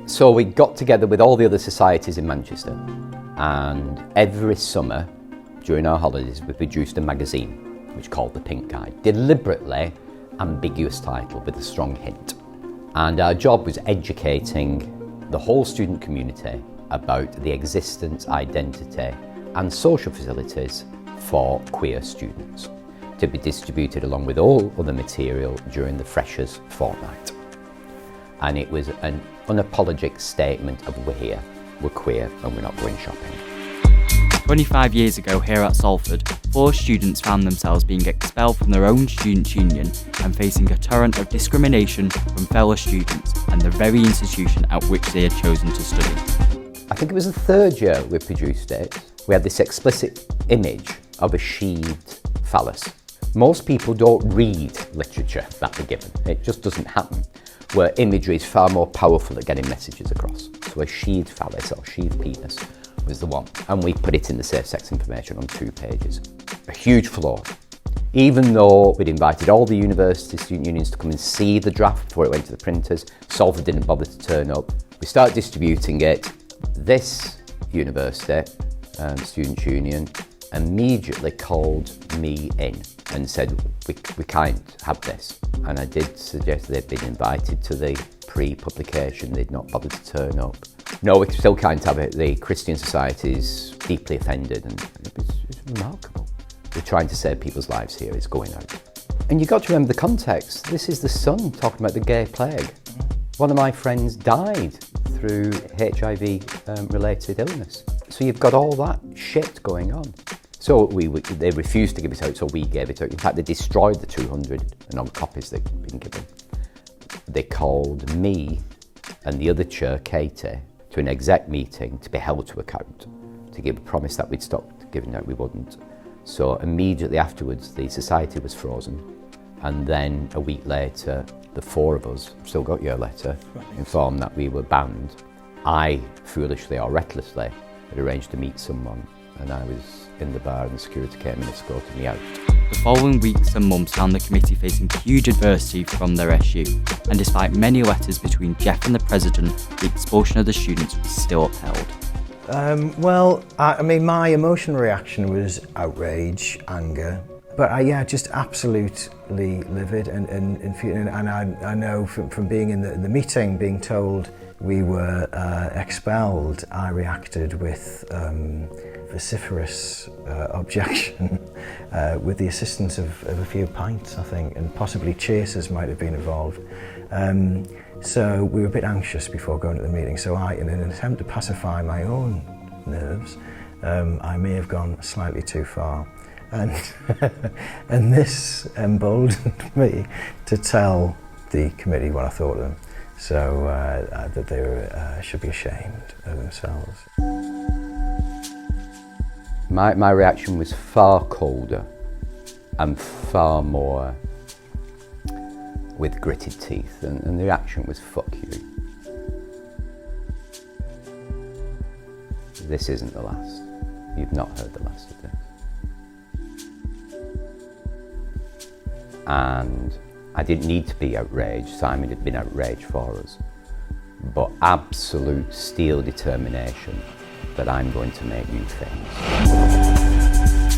So we got together with all the other societies in Manchester, and every summer during our holidays we produced a magazine which called The Pink Guide, deliberately ambiguous title with a strong hint. And our job was educating the whole student community about the existence, identity and social facilities for queer students, to be distributed along with all other material during the Freshers' fortnight. And it was an unapologetic statement of we're here, we're queer and we're not going shopping. 25 years ago here at Salford, 4 students found themselves being expelled from their own student union and facing a torrent of discrimination from fellow students and the very institution at which they had chosen to study. I think it was the 3rd year we produced it. We had this explicit image of a sheathed phallus. Most people don't read literature that they're given. It just doesn't happen, where imagery is far more powerful at getting messages across. So a sheathed phallus or sheathed penis was the one. And we put it in the safe sex information on 2 pages. A huge flaw. Even though we'd invited all the university student unions to come and see the draft before it went to the printers, Salford didn't bother to turn up. We started distributing it. This university, student union, immediately called me in and said, we can't have this. And I did suggest they'd been invited to the pre-publication, they'd not bothered to turn up. No, we still can't have it. The Christian Society is deeply offended, and it's remarkable. We're trying to save people's lives here, it's going out. And you've got to remember the context. This is the Sun talking about the gay plague. One of my friends died through HIV-related illness. So you've got all that shit going on. So they refused to give it out, so we gave it out. In fact, they destroyed the 200 and odd copies they'd been given. They called me and the other chair, Katie, to an exec meeting to be held to account, to give a promise that we'd stop giving out, we wouldn't. So immediately afterwards, the society was frozen. And then a week later, the 4 of us, still got your letter, informed that we were banned. I, foolishly or recklessly, had arranged to meet someone, and I was in the bar and the security came and escorted me out. The following weeks and months found the committee facing huge adversity from their SU, and despite many letters between Jeff and the president, the expulsion of the students was still upheld. I mean, my emotional reaction was outrage, anger, but just absolutely livid and I know from being in the meeting, being told we were expelled, I reacted with vociferous objection with the assistance of a few pints, I think, and possibly chasers might have been involved. So we were a bit anxious before going to the meeting, so in an attempt to pacify my own nerves, I may have gone slightly too far. And, and this emboldened me to tell the committee what I thought of them, so that they should be ashamed of themselves. My reaction was far colder and far more with gritted teeth, and the reaction was fuck you. This isn't the last. You've not heard the last of this. And I didn't need to be outraged. Simon had been outraged for us. But absolute steel determination that I'm going to make new things.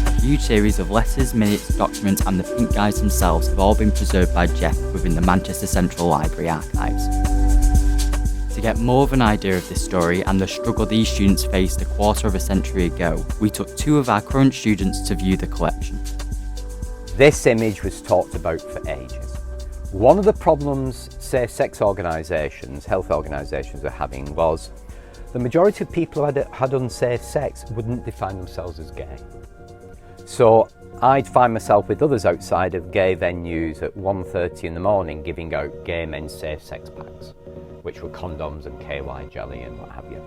A huge series of letters, minutes, documents and the Pink Guides themselves have all been preserved by Jeff within the Manchester Central Library archives. To get more of an idea of this story and the struggle these students faced a quarter of a century ago, we took 2 of our current students to view the collection. This image was talked about for ages. One of the problems safe-sex organisations, health organisations, were having was the majority of people who had unsafe sex wouldn't define themselves as gay. So I'd find myself with others outside of gay venues at 1:30 in the morning giving out gay men's safe sex packs, which were condoms and KY jelly and what have you.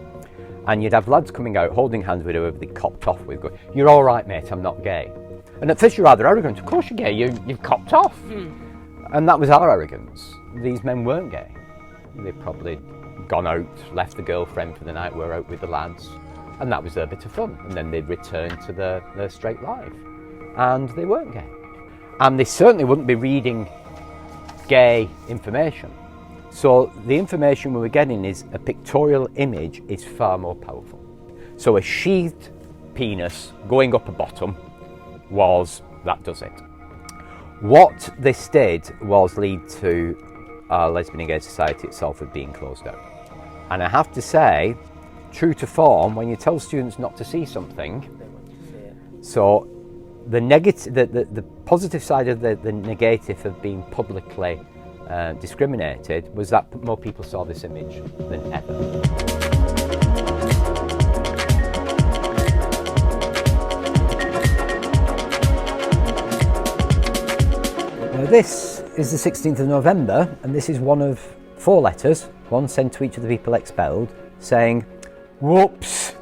And you'd have lads coming out holding hands with whoever they copped off with, going, "You're all right, mate, I'm not gay." And at first you're rather arrogant. Of course you're gay, you've copped off. And that was our arrogance. These men weren't gay. They'd probably gone out, left the girlfriend for the night, were out with the lads, and that was their bit of fun. And then they'd return to their straight life. And they weren't gay. And they certainly wouldn't be reading gay information. So the information we were getting is a pictorial image is far more powerful. So a sheathed penis going up a bottom that does it. What this did was lead to our Lesbian and Gay Society at Salford being closed down. And I have to say, true to form, when you tell students not to see something, so the positive side of the negative of being publicly discriminated was that more people saw this image than ever. Now this is the 16th of November, and this is one of 4 letters, one sent to each of the people expelled, saying, whoops,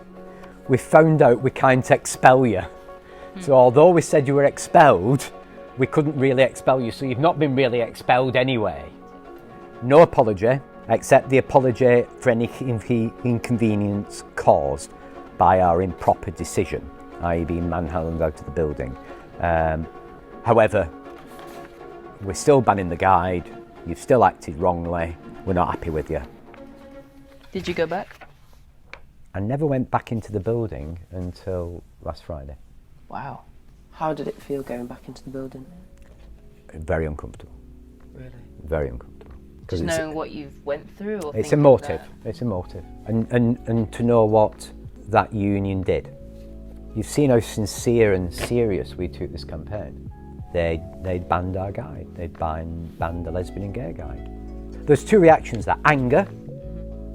we found out we can't expel you. So although we said you were expelled, we couldn't really expel you, so you've not been really expelled anyway. No apology, except the apology for any inconvenience caused by our improper decision, i.e. being manhandled out of the building. However, we're still banning the guide, you've still acted wrongly, we're not happy with you. Did you go back? I never went back into the building until last Friday. Wow. How did it feel going back into the building? Very uncomfortable. Really? Very uncomfortable. Just knowing what you've went through? Or it's emotive. It's emotive. And to know what that union did. You've seen how sincere and serious we took this campaign. They'd banned our guide. They'd banned the lesbian and gay guide. There's 2 reactions: that anger,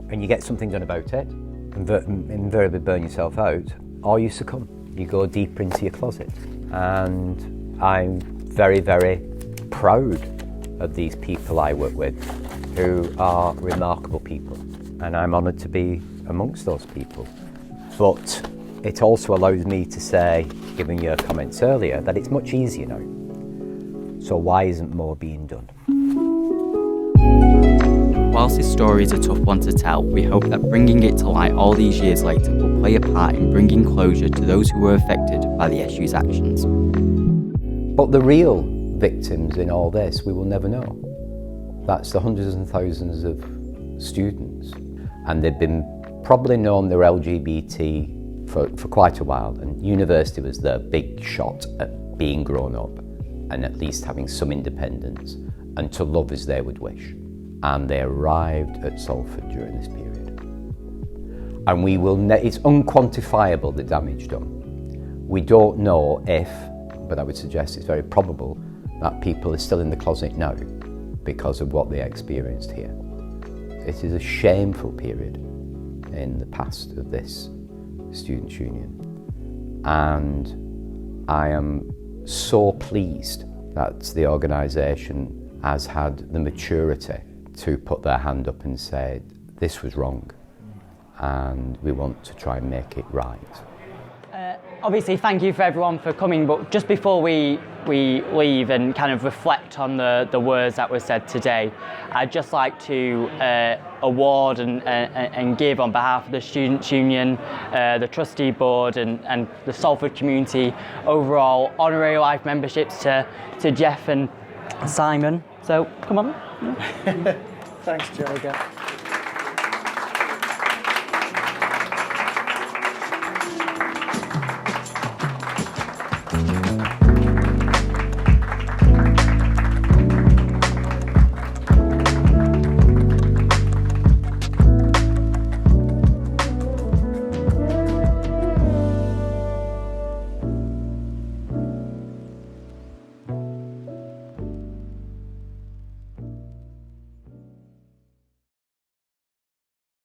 and you get something done about it, and invariably burn yourself out, or you succumb. You go deeper into your closet. And I'm very, very proud of these people I work with, who are remarkable people. And I'm honoured to be amongst those people. But it also allows me to say, given your comments earlier, that it's much easier now. So why isn't more being done? Whilst his story is a tough one to tell, we hope that bringing it to light all these years later will play a part in bringing closure to those who were affected by the SU's actions. But the real victims in all this, we will never know. That's the hundreds and thousands of students. And they've been probably known they're LGBT for quite a while. And university was their big shot at being grown up and at least having some independence and to love as they would wish. And they arrived at Salford during this period. And we will, it's unquantifiable, the damage done. We don't know if, but I would suggest it's very probable, that people are still in the closet now because of what they experienced here. It is a shameful period in the past of this students' union. And I am so pleased that the organisation has had the maturity to put their hand up and say, this was wrong, and we want to try and make it right. Obviously, thank you for everyone for coming, but just before we leave and kind of reflect on the words that were said today, I'd just like to award and give on behalf of the Students' Union, the Trustee Board and the Salford community overall honorary life memberships to Jeff and Simon. So, come on. Thanks, Joe.